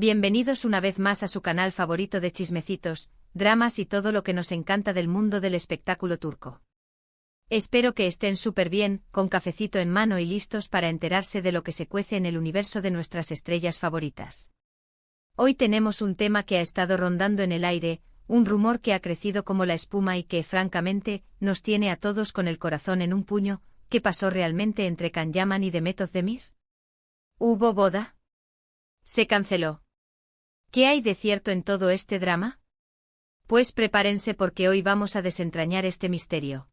Bienvenidos una vez más a su canal favorito de chismecitos, dramas y todo lo que nos encanta del mundo del espectáculo turco. Espero que estén súper bien, con cafecito en mano y listos para enterarse de lo que se cuece en el universo de nuestras estrellas favoritas. Hoy tenemos un tema que ha estado rondando en el aire, un rumor que ha crecido como la espuma y que, francamente, nos tiene a todos con el corazón en un puño. ¿Qué pasó realmente entre Can Yaman y Demet Özdemir? ¿Hubo boda? ¿Se canceló? ¿Qué hay de cierto en todo este drama? Pues prepárense porque hoy vamos a desentrañar este misterio.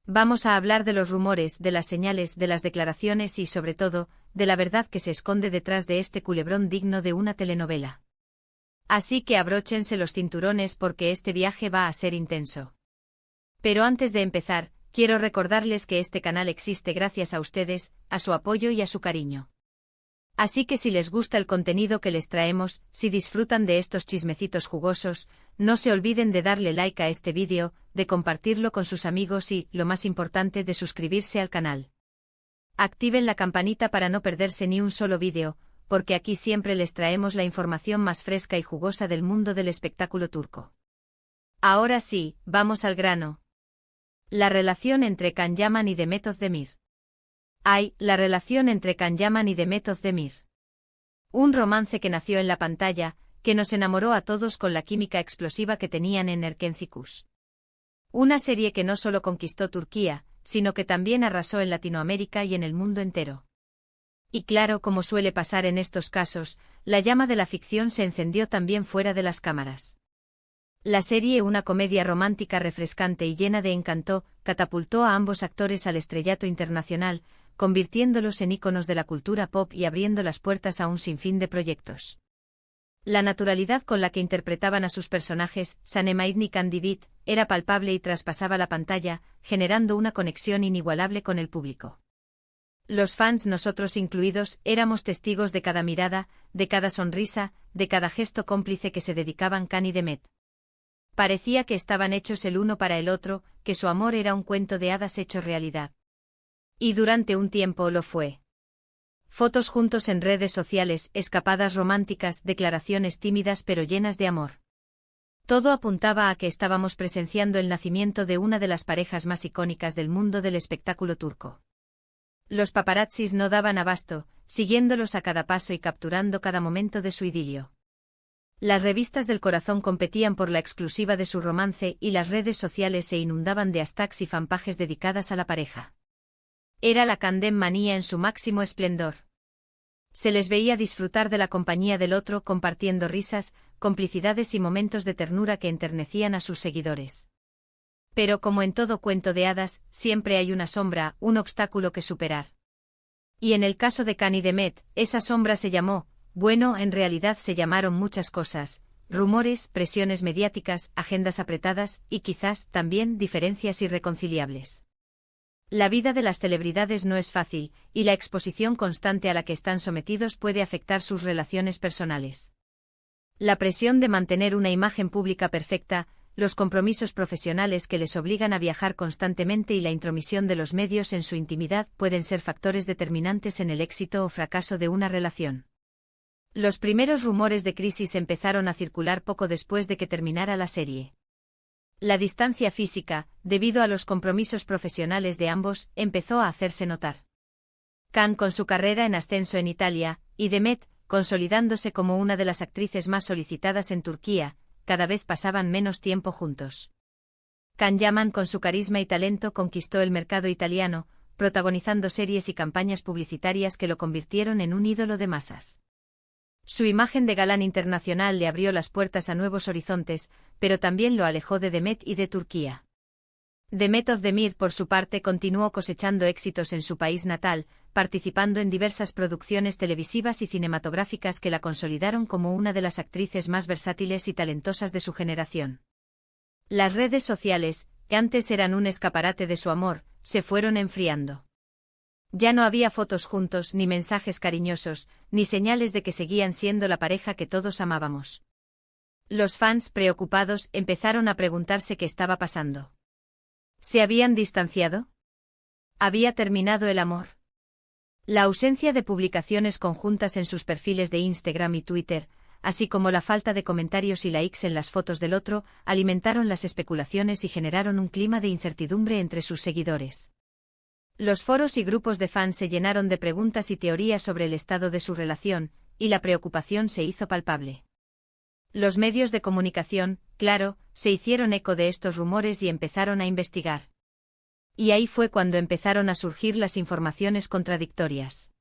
Vamos a hablar de los rumores, de las señales, de las declaraciones y, sobre todo, de la verdad que se esconde detrás de este culebrón digno de una telenovela. Así que abróchense los cinturones porque este viaje va a ser intenso. Pero antes de empezar, quiero recordarles que este canal existe gracias a ustedes, a su apoyo y a su cariño. Así que si les gusta el contenido que les traemos, si disfrutan de estos chismecitos jugosos, no se olviden de darle like a este vídeo, de compartirlo con sus amigos y, lo más importante, de suscribirse al canal. Activen la campanita para no perderse ni un solo vídeo, porque aquí siempre les traemos la información más fresca y jugosa del mundo del espectáculo turco. Ahora sí, vamos al grano. La relación entre Can Yaman y Demet Özdemir. La relación entre Can Yaman y Demet Özdemir. Un romance que nació en la pantalla, que nos enamoró a todos con la química explosiva que tenían en Erkenci. Una serie que no solo conquistó Turquía, sino que también arrasó en Latinoamérica y en el mundo entero. Y claro, como suele pasar en estos casos, la llama de la ficción se encendió también fuera de las cámaras. La serie, una comedia romántica refrescante y llena de encanto, catapultó a ambos actores al estrellato internacional, convirtiéndolos en íconos de la cultura pop y abriendo las puertas a un sinfín de proyectos. La naturalidad con la que interpretaban a sus personajes, Sanem Aydin y Can Divit, era palpable y traspasaba la pantalla, generando una conexión inigualable con el público. Los fans, nosotros incluidos, éramos testigos de cada mirada, de cada sonrisa, de cada gesto cómplice que se dedicaban Can y Demet. Parecía que estaban hechos el uno para el otro, que su amor era un cuento de hadas hecho realidad. Y durante un tiempo lo fue. Fotos juntos en redes sociales, escapadas románticas, declaraciones tímidas pero llenas de amor. Todo apuntaba a que estábamos presenciando el nacimiento de una de las parejas más icónicas del mundo del espectáculo turco. Los paparazzis no daban abasto, siguiéndolos a cada paso y capturando cada momento de su idilio. Las revistas del corazón competían por la exclusiva de su romance y las redes sociales se inundaban de hashtags y fanpages dedicadas a la pareja. Era la Candem manía en su máximo esplendor. Se les veía disfrutar de la compañía del otro compartiendo risas, complicidades y momentos de ternura que enternecían a sus seguidores. Pero como en todo cuento de hadas, siempre hay una sombra, un obstáculo que superar. Y en el caso de Can y Demet, esa sombra se llamó, bueno, en realidad se llamaron muchas cosas, rumores, presiones mediáticas, agendas apretadas y quizás también diferencias irreconciliables. La vida de las celebridades no es fácil, y la exposición constante a la que están sometidos puede afectar sus relaciones personales. La presión de mantener una imagen pública perfecta, los compromisos profesionales que les obligan a viajar constantemente y la intromisión de los medios en su intimidad pueden ser factores determinantes en el éxito o fracaso de una relación. Los primeros rumores de crisis empezaron a circular poco después de que terminara la serie. La distancia física, debido a los compromisos profesionales de ambos, empezó a hacerse notar. Can con su carrera en ascenso en Italia, y Demet, consolidándose como una de las actrices más solicitadas en Turquía, cada vez pasaban menos tiempo juntos. Can Yaman con su carisma y talento conquistó el mercado italiano, protagonizando series y campañas publicitarias que lo convirtieron en un ídolo de masas. Su imagen de galán internacional le abrió las puertas a nuevos horizontes, pero también lo alejó de Demet y de Turquía. Demet Özdemir, por su parte, continuó cosechando éxitos en su país natal, participando en diversas producciones televisivas y cinematográficas que la consolidaron como una de las actrices más versátiles y talentosas de su generación. Las redes sociales, que antes eran un escaparate de su amor, se fueron enfriando. Ya no había fotos juntos, ni mensajes cariñosos, ni señales de que seguían siendo la pareja que todos amábamos. Los fans, preocupados, empezaron a preguntarse qué estaba pasando. ¿Se habían distanciado? ¿Había terminado el amor? La ausencia de publicaciones conjuntas en sus perfiles de Instagram y Twitter, así como la falta de comentarios y likes en las fotos del otro, alimentaron las especulaciones y generaron un clima de incertidumbre entre sus seguidores. Los foros y grupos de fans se llenaron de preguntas y teorías sobre el estado de su relación, y la preocupación se hizo palpable. Los medios de comunicación, claro, se hicieron eco de estos rumores y empezaron a investigar. Y ahí fue cuando empezaron a surgir las informaciones contradictorias.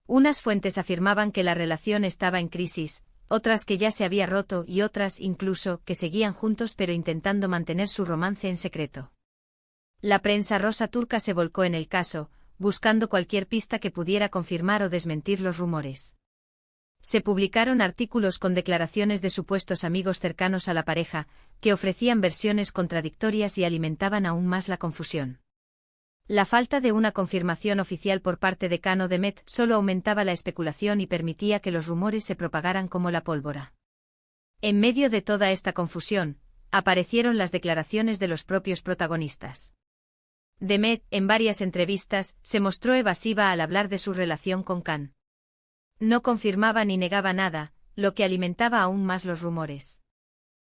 Unas fuentes afirmaban que la relación estaba en crisis, otras que ya se había roto y otras, incluso, que seguían juntos pero intentando mantener su romance en secreto. La prensa rosa turca se volcó en el caso, buscando cualquier pista que pudiera confirmar o desmentir los rumores. Se publicaron artículos con declaraciones de supuestos amigos cercanos a la pareja, que ofrecían versiones contradictorias y alimentaban aún más la confusión. La falta de una confirmación oficial por parte de Can o Demet solo aumentaba la especulación y permitía que los rumores se propagaran como la pólvora. En medio de toda esta confusión, aparecieron las declaraciones de los propios protagonistas. Demet, en varias entrevistas, se mostró evasiva al hablar de su relación con Can. No confirmaba ni negaba nada, lo que alimentaba aún más los rumores.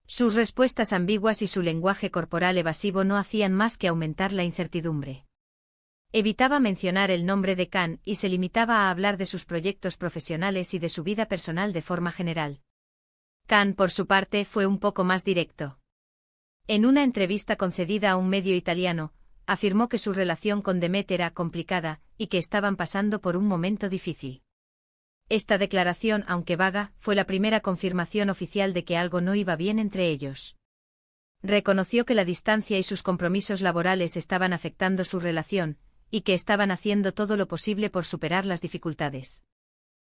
Sus respuestas ambiguas y su lenguaje corporal evasivo no hacían más que aumentar la incertidumbre. Evitaba mencionar el nombre de Can y se limitaba a hablar de sus proyectos profesionales y de su vida personal de forma general. Can, por su parte, fue un poco más directo. En una entrevista concedida a un medio italiano, afirmó que su relación con Demet era complicada y que estaban pasando por un momento difícil. Esta declaración, aunque vaga, fue la primera confirmación oficial de que algo no iba bien entre ellos. Reconoció que la distancia y sus compromisos laborales estaban afectando su relación, y que estaban haciendo todo lo posible por superar las dificultades.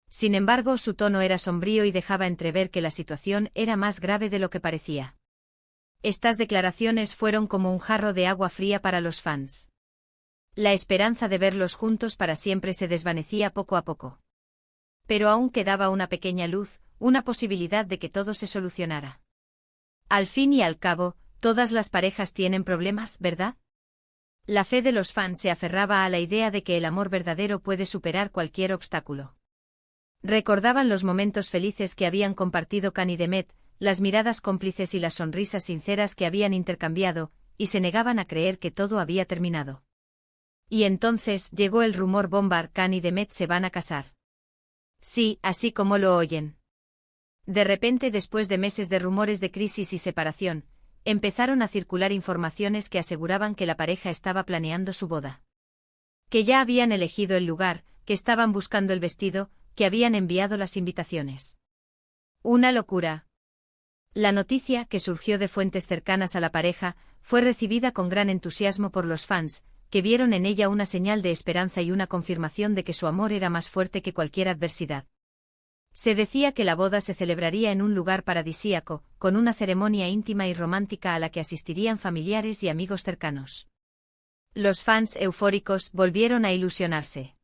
Sin embargo, su tono era sombrío y dejaba entrever que la situación era más grave de lo que parecía. Estas declaraciones fueron como un jarro de agua fría para los fans. La esperanza de verlos juntos para siempre se desvanecía poco a poco. Pero aún quedaba una pequeña luz, una posibilidad de que todo se solucionara. Al fin y al cabo, todas las parejas tienen problemas, ¿verdad? La fe de los fans se aferraba a la idea de que el amor verdadero puede superar cualquier obstáculo. Recordaban los momentos felices que habían compartido Can y Demet, las miradas cómplices y las sonrisas sinceras que habían intercambiado, y se negaban a creer que todo había terminado. Y entonces llegó el rumor bomba: Can y Demet se van a casar. Sí, así como lo oyen. De repente, después de meses de rumores de crisis y separación, empezaron a circular informaciones que aseguraban que la pareja estaba planeando su boda. Que ya habían elegido el lugar, que estaban buscando el vestido, que habían enviado las invitaciones. Una locura. La noticia, que surgió de fuentes cercanas a la pareja, fue recibida con gran entusiasmo por los fans, que vieron en ella una señal de esperanza y una confirmación de que su amor era más fuerte que cualquier adversidad. Se decía que la boda se celebraría en un lugar paradisíaco, con una ceremonia íntima y romántica a la que asistirían familiares y amigos cercanos. Los fans, eufóricos, volvieron a ilusionarse.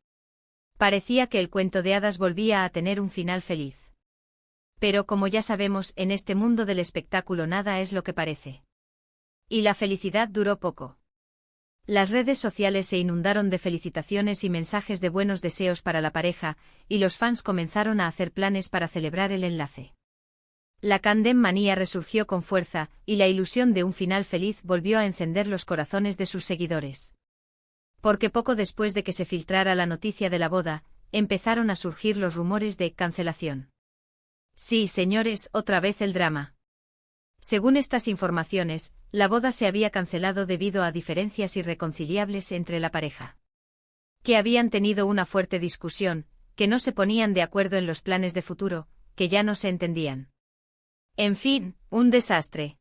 Parecía que el cuento de hadas volvía a tener un final feliz. Pero como ya sabemos, en este mundo del espectáculo nada es lo que parece. Y la felicidad duró poco. Las redes sociales se inundaron de felicitaciones y mensajes de buenos deseos para la pareja, y los fans comenzaron a hacer planes para celebrar el enlace. La Candem manía resurgió con fuerza, y la ilusión de un final feliz volvió a encender los corazones de sus seguidores. Porque poco después de que se filtrara la noticia de la boda, empezaron a surgir los rumores de cancelación. Sí, señores, otra vez el drama. Según estas informaciones, la boda se había cancelado debido a diferencias irreconciliables entre la pareja. Que habían tenido una fuerte discusión, que no se ponían de acuerdo en los planes de futuro, que ya no se entendían. En fin, un desastre.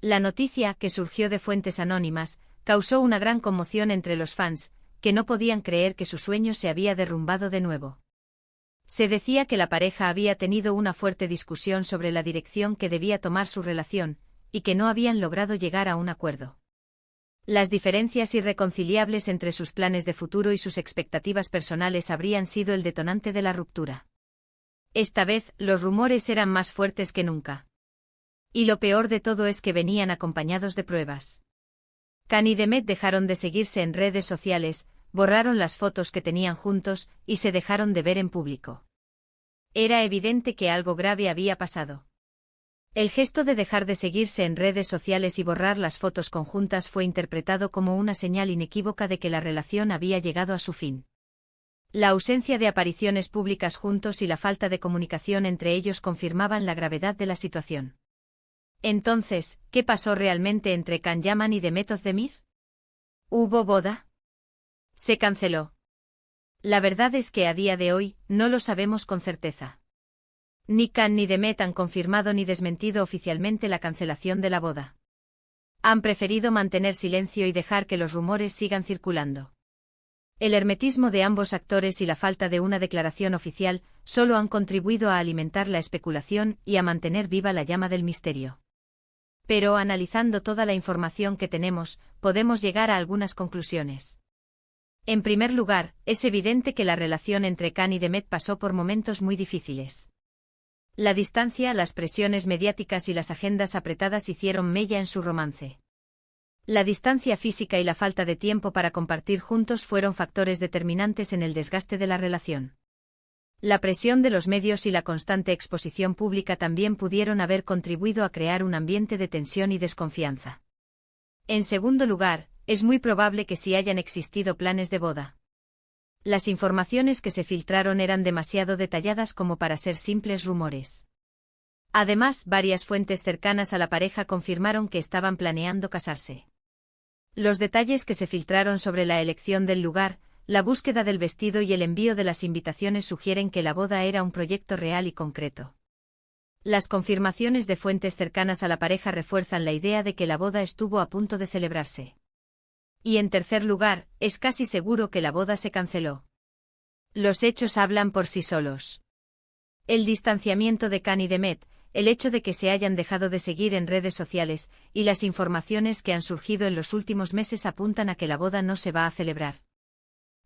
La noticia, que surgió de fuentes anónimas, causó una gran conmoción entre los fans, que no podían creer que su sueño se había derrumbado de nuevo. Se decía que la pareja había tenido una fuerte discusión sobre la dirección que debía tomar su relación, y que no habían logrado llegar a un acuerdo. Las diferencias irreconciliables entre sus planes de futuro y sus expectativas personales habrían sido el detonante de la ruptura. Esta vez, los rumores eran más fuertes que nunca. Y lo peor de todo es que venían acompañados de pruebas. Can y Demet dejaron de seguirse en redes sociales, borraron las fotos que tenían juntos, y se dejaron de ver en público. Era evidente que algo grave había pasado. El gesto de dejar de seguirse en redes sociales y borrar las fotos conjuntas fue interpretado como una señal inequívoca de que la relación había llegado a su fin. La ausencia de apariciones públicas juntos y la falta de comunicación entre ellos confirmaban la gravedad de la situación. Entonces, ¿qué pasó realmente entre Can Yaman y Demet Özdemir? ¿Hubo boda? Se canceló. La verdad es que a día de hoy, no lo sabemos con certeza. Ni Can ni Demet han confirmado ni desmentido oficialmente la cancelación de la boda. Han preferido mantener silencio y dejar que los rumores sigan circulando. El hermetismo de ambos actores y la falta de una declaración oficial solo han contribuido a alimentar la especulación y a mantener viva la llama del misterio. Pero analizando toda la información que tenemos, podemos llegar a algunas conclusiones. En primer lugar, es evidente que la relación entre Can y Demet pasó por momentos muy difíciles. La distancia, las presiones mediáticas y las agendas apretadas hicieron mella en su romance. La distancia física y la falta de tiempo para compartir juntos fueron factores determinantes en el desgaste de la relación. La presión de los medios y la constante exposición pública también pudieron haber contribuido a crear un ambiente de tensión y desconfianza. En segundo lugar, es muy probable que sí hayan existido planes de boda. Las informaciones que se filtraron eran demasiado detalladas como para ser simples rumores. Además, varias fuentes cercanas a la pareja confirmaron que estaban planeando casarse. Los detalles que se filtraron sobre la elección del lugar, la búsqueda del vestido y el envío de las invitaciones sugieren que la boda era un proyecto real y concreto. Las confirmaciones de fuentes cercanas a la pareja refuerzan la idea de que la boda estuvo a punto de celebrarse. Y en tercer lugar, es casi seguro que la boda se canceló. Los hechos hablan por sí solos. El distanciamiento de Can y Demet, el hecho de que se hayan dejado de seguir en redes sociales, y las informaciones que han surgido en los últimos meses apuntan a que la boda no se va a celebrar.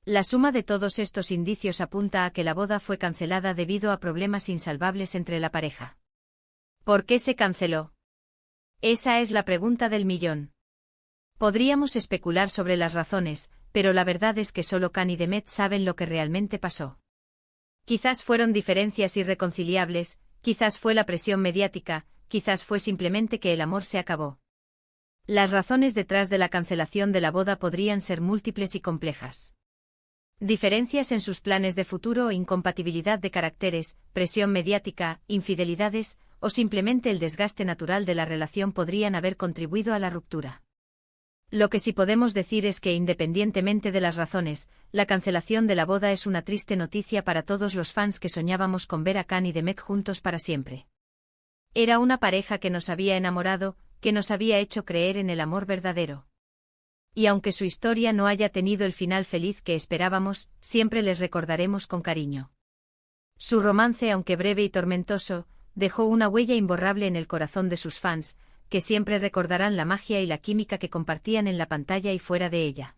La suma de todos estos indicios apunta a que la boda fue cancelada debido a problemas insalvables entre la pareja. ¿Por qué se canceló? Esa es la pregunta del millón. Podríamos especular sobre las razones, pero la verdad es que solo Can y Demet saben lo que realmente pasó. Quizás fueron diferencias irreconciliables, quizás fue la presión mediática, quizás fue simplemente que el amor se acabó. Las razones detrás de la cancelación de la boda podrían ser múltiples y complejas. Diferencias en sus planes de futuro o incompatibilidad de caracteres, presión mediática, infidelidades, o simplemente el desgaste natural de la relación podrían haber contribuido a la ruptura. Lo que sí podemos decir es que independientemente de las razones, la cancelación de la boda es una triste noticia para todos los fans que soñábamos con ver a Can y Demet juntos para siempre. Era una pareja que nos había enamorado, que nos había hecho creer en el amor verdadero. Y aunque su historia no haya tenido el final feliz que esperábamos, siempre les recordaremos con cariño. Su romance, aunque breve y tormentoso, dejó una huella imborrable en el corazón de sus fans, que siempre recordarán la magia y la química que compartían en la pantalla y fuera de ella.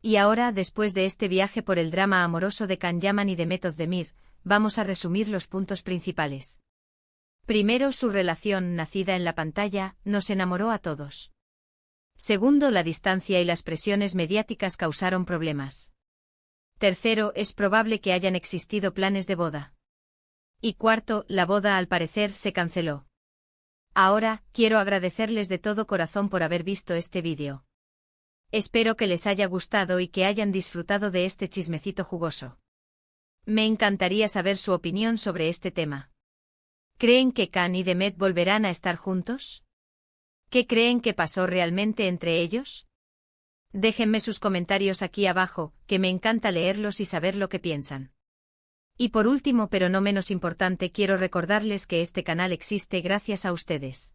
Y ahora, después de este viaje por el drama amoroso de Can Yaman y Demet Özdemir, vamos a resumir los puntos principales. Primero, su relación, nacida en la pantalla, nos enamoró a todos. Segundo, la distancia y las presiones mediáticas causaron problemas. Tercero, es probable que hayan existido planes de boda. Y cuarto, la boda al parecer se canceló. Ahora, quiero agradecerles de todo corazón por haber visto este vídeo. Espero que les haya gustado y que hayan disfrutado de este chismecito jugoso. Me encantaría saber su opinión sobre este tema. ¿Creen que Can y Demet volverán a estar juntos? ¿Qué creen que pasó realmente entre ellos? Déjenme sus comentarios aquí abajo, que me encanta leerlos y saber lo que piensan. Y por último, pero no menos importante, quiero recordarles que este canal existe gracias a ustedes.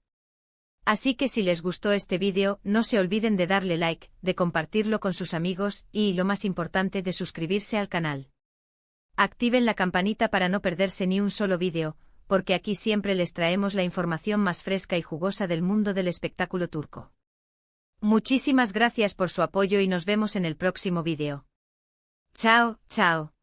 Así que si les gustó este vídeo, no se olviden de darle like, de compartirlo con sus amigos y, lo más importante, de suscribirse al canal. Activen la campanita para no perderse ni un solo vídeo, porque aquí siempre les traemos la información más fresca y jugosa del mundo del espectáculo turco. Muchísimas gracias por su apoyo y nos vemos en el próximo vídeo. Chao, chao.